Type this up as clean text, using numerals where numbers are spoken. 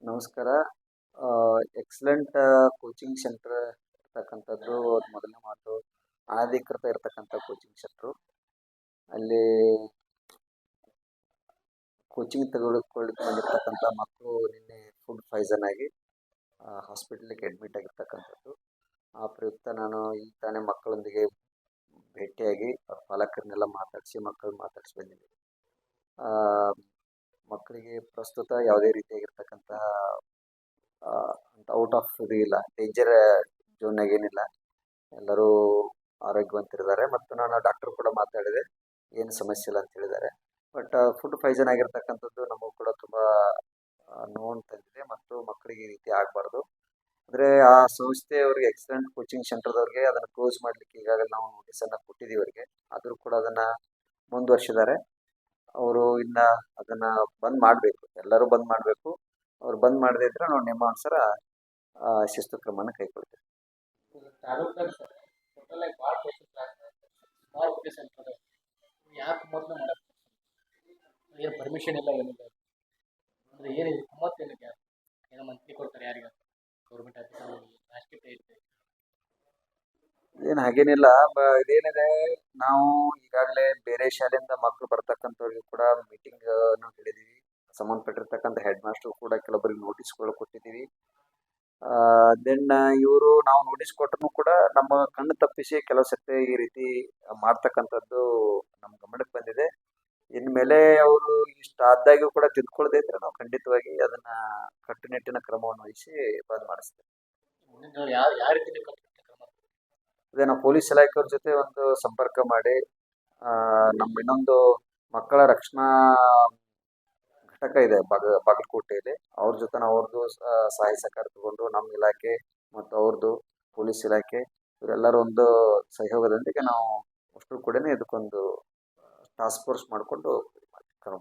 ನಮಸ್ಕಾರ. Excellent coaching centre ಇರ್ತಕ್ಕಂಥದ್ದು ಮೊದಲನೇ ಮಾತು. ಅನಧಿಕೃತ ಇರ್ತಕ್ಕಂಥ ಕೋಚಿಂಗ್ ಸೆಂಟ್ರು. ಅಲ್ಲಿ ಕೋಚಿಂಗ್ ಬಂದಿರ್ತಕ್ಕಂಥ ಮಕ್ಕಳು ನಿನ್ನೆ ಫುಡ್ ಪಾಯ್ಸನ್ ಆಗಿ ಹಾಸ್ಪಿಟ್ಲಿಗೆ ಅಡ್ಮಿಟ್ ಆಗಿರ್ತಕ್ಕಂಥದ್ದು. ಆ ಪ್ರಯುಕ್ತ ನಾನು ಈಗ ತಾನೇ ಮಕ್ಕಳೊಂದಿಗೆ ಭೇಟಿಯಾಗಿ ಅವ್ರ ಪಾಲಕರನ್ನೆಲ್ಲ ಮಾತಾಡಿಸಿ ಬಂದಿದ್ದೀನಿ. ಮಕ್ಕಳಿಗೆ ಪ್ರಸ್ತುತ ಯಾವುದೇ ರೀತಿಯಾಗಿರ್ತಕ್ಕಂಥ ಔಟ್ ಆಫ್ ಇದು ಇಲ್ಲ, ಡೇಂಜರ್ ಝೋನ್ನಾಗ ಏನಿಲ್ಲ. ಎಲ್ಲರೂ ಆರೋಗ್ಯವಂತರಿದ್ದಾರೆ ಮತ್ತು ನಾನು ಡಾಕ್ಟರ್ ಕೂಡ ಮಾತಾಡಿದೆ, ಏನು ಸಮಸ್ಯೆ ಇಲ್ಲ ಅಂತ ಹೇಳಿದ್ದಾರೆ. ಬಟ್ ಫುಡ್ ಪಾಯ್ಸನ್ ಆಗಿರ್ತಕ್ಕಂಥದ್ದು ನಮಗೂ ಕೂಡ ತುಂಬ ನೋವು ತಂದಿದೆ ಮತ್ತು ಮಕ್ಕಳಿಗೆ ಈ ರೀತಿ ಆಗಬಾರ್ದು. ಅಂದರೆ ಆ ಸಂಸ್ಥೆಯವ್ರಿಗೆ, ಎಕ್ಸಲೆಂಟ್ ಕೋಚಿಂಗ್ ಸೆಂಟರ್ದವ್ರಿಗೆ ಅದನ್ನು ಕ್ಲೋಸ್ ಮಾಡಲಿಕ್ಕೆ ಈಗಾಗಲೇ ನಾವು ನೋಟಿಸನ್ನು ಕೊಟ್ಟಿದ್ದೀವಿ ಅವರಿಗೆ. ಆದರೂ ಕೂಡ ಅದನ್ನು ಮುಂದುವರ್ಸಿದ್ದಾರೆ. ಅವರು ಇನ್ನು ಅದನ್ನು ಬಂದ್ ಮಾಡಬೇಕು, ಎಲ್ಲರೂ ಬಂದ್ ಮಾಡಬೇಕು. ಅವ್ರು ಬಂದ್ ಮಾಡದೇ ಇದ್ರೆ ನಾವು ನಿಮ್ಮ ಅನುಸಾರ ಶಿಸ್ತು ಕ್ರಮನ ಕೈಗೊಳ್ತೀವಿ. ತಾಲೂಕಲ್ಲಿ ಸರ್ ಟೋಟಲ್ ಆಗಿ ಭಾಳ ಪೇಷಂಟ್ ಸ್ಮಾಲ್ ಪೇಷಂಟ್ ಅದ. ಯಾಕೆ ಮೊದಲು ಮಾಡಕ್ಕೆ ಏನು ಪರ್ಮಿಷನ್ ಇಲ್ಲ, ಏನಿಲ್ಲ ಅಂದರೆ ಏನಿದೆ ಏನಕ್ಕೆ ಏನೋ ಮಂತ್ಲಿ ಕೊಡ್ತಾರೆ ಯಾರಿಗೆ ಗೌರ್ಮೆಂಟ್ ಆಫೀಸಲ್ಲಿ ರಾಷ್ಟ್ರೀಯ ಐತೆ. ಏನು ಹಾಗೇನಿಲ್ಲ. ಇದೇನಿದೆ, ನಾವು ಈಗಾಗಲೇ ಬೇರೆ ಶಾಲೆಯಿಂದ ಮಕ್ಕಳು ಬರ್ತಕ್ಕಂಥವ್ರಿಗೆ ಕೂಡ ಮೀಟಿಂಗ್ ನಾವು ಹೇಳಿದ್ದೀವಿ. ಸಂಬಂಧಪಟ್ಟಿರ್ತಕ್ಕಂಥ ಹೆಡ್ ಮಾಸ್ಟರ್ ಕೂಡ ಕೆಲವೊಬ್ಬರಿಗೆ ನೋಟಿಸ್ಗಳು ಕೊಟ್ಟಿದ್ದೀವಿ. ದೆನ್ ನಾವು ನೋಟಿಸ್ ಕೊಟ್ಟರು ಕೂಡ ನಮ್ಮ ಕಣ್ಣು ತಪ್ಪಿಸಿ ಕೆಲವು ಸತಿ ಈ ರೀತಿ ಮಾಡ್ತಕ್ಕಂಥದ್ದು ನಮ್ಮ ಗಮನಕ್ಕೆ ಬಂದಿದೆ. ಇನ್ಮೇಲೆ ಅವರು ಇಷ್ಟ ಆದಾಗ್ಯೂ ಕೂಡ ತಿದ್ಕೊಳ್ಳದೇ ಇದ್ರೆ ನಾವು ಖಂಡಿತವಾಗಿ ಅದನ್ನ ಕಟ್ಟುನಿಟ್ಟಿನ ಕ್ರಮವನ್ನು ವಹಿಸಿ ಬಂದ್ ಮಾಡಿಸ್ತೇವೆ. ಯಾವ ರೀತಿ ನೀವು ಕಟ್ಟುನಿಟ್ಟಿನ ಕ್ರಮ? ಅದೇ ನಾವು ಪೊಲೀಸ್ ಇಲಾಖೆಯವ್ರ ಜೊತೆ ಒಂದು ಸಂಪರ್ಕ ಮಾಡಿ ನಮ್ಮ ಇನ್ನೊಂದು ಮಕ್ಕಳ ರಕ್ಷಣಾ ಘಟಕ ಇದೆ ಬಾಗಲಕೋಟೆಯಲ್ಲಿ. ಅವ್ರ ಜೊತೆ ನಾವು ಅವ್ರದ್ದು ಸಹಾಯ ಸಹಕಾರ ತಗೊಂಡು ನಮ್ಮ ಇಲಾಖೆ ಮತ್ತು ಅವ್ರದ್ದು ಪೊಲೀಸ್ ಇಲಾಖೆ ಇವರೆಲ್ಲರೂ ಒಂದು ಸಹಯೋಗದೊಂದಿಗೆ ನಾವು ಅಷ್ಟು ಕೂಡ ಇದಕ್ಕೊಂದು ಟಾಸ್ಕ್ ಫೋರ್ಸ್ ಮಾಡಿಕೊಂಡು ಕ್ರಮ